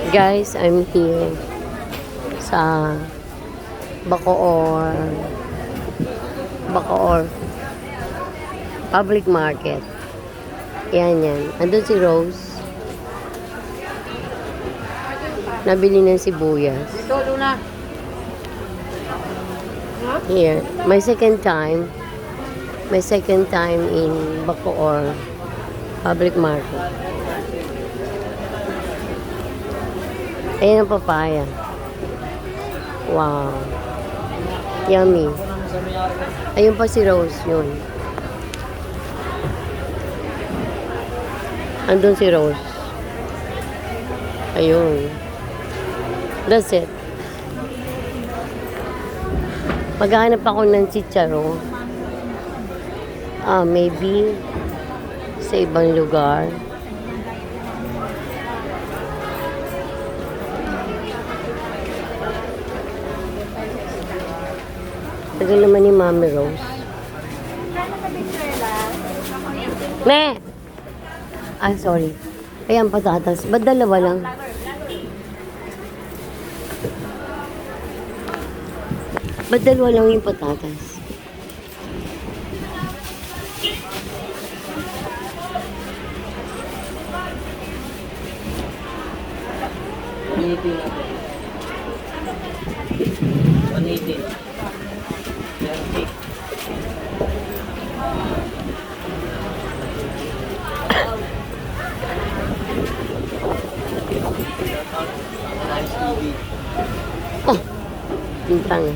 Guys, I'm here sa Bacoor Public Market. Yan. Andun si Rose. Nabili ng sibuyas. Here. My second time in Bacoor Public Market. Ayan ang papaya. Wow. Yummy. Ayun pa si Rose, yun. Andun si Rose. Ayun. That's it. Maghahanap ako ng chicharo. Maybe sa ibang lugar. Tagal naman ni Mami Rose. Me! Sorry. Ayan, patatas. Ba't dalawa lang? Ba't dalawa lang yung patatas? Oh, bintang.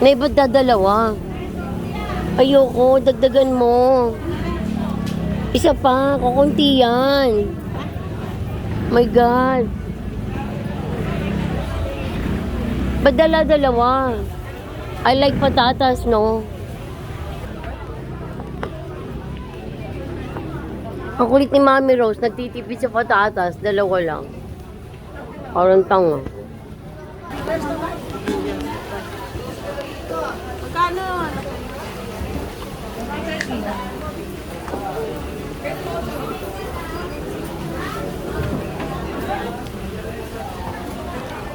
Nay, ba't dadalawa? Ayoko, dagdagan mo. Isa pa, kukunti yan. My God. Ba't dalawa? I like patatas, no? Ang kulit ni Mami Rose, nagtitipid sa patatas, dalawa lang. Parang tanga. Magkano?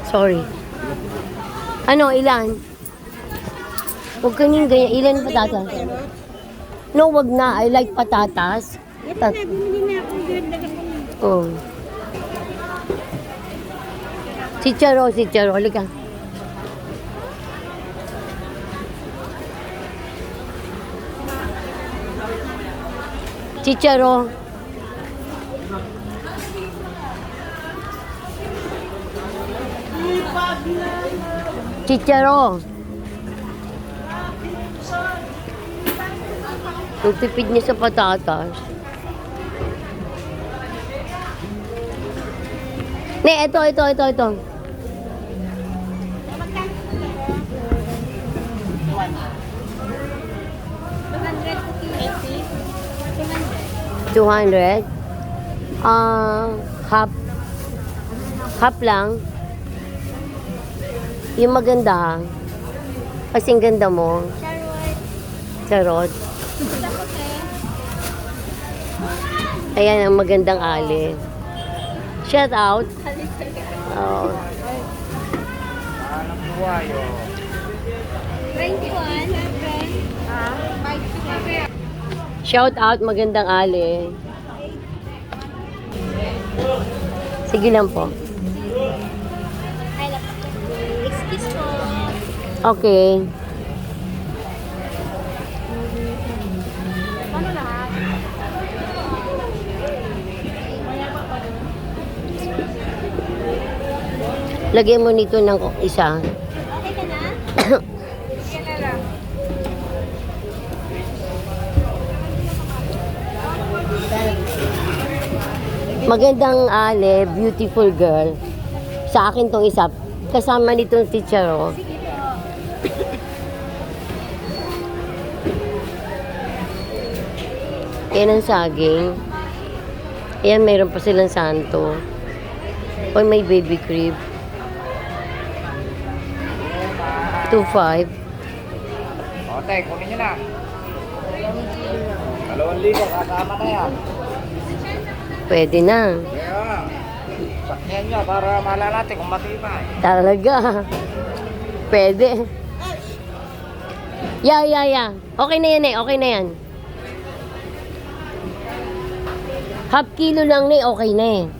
Sorry. Ano, ilan? Huwag ka niyong ganyan. Ilan patatas? No, wag na. I like patatas. Bumili na ako. Oh. Chicharo. Halika. Chicharo. Ang tipid niya sa patatas. Ne, ito. $200. Half lang. Yung maganda. Kasing ganda mo. Charot. Ayan ang magandang ali. Shout out. Oh. 21. Shout out, magandang ali. Sige lang po. Excuse mo. Okay. Ano lahat? Lagyan mo nito ng isa. Okay ka na? Sige na lang. Magandang ali, beautiful girl. Sa akin tong isa. Kasama nitong teacher, oh. Yan ang saging. Ayan, mayroon pa silang santo. O may baby crib. 2.5. Ote, kunin nyo na. 2,000, kasama na yan. Pwede na. Kaya, sakyan nyo para malala natin kung matibay. Talaga. Pwede. Yeah. Okay na yan eh. Okay na yan. Half kilo lang na eh. Okay na eh.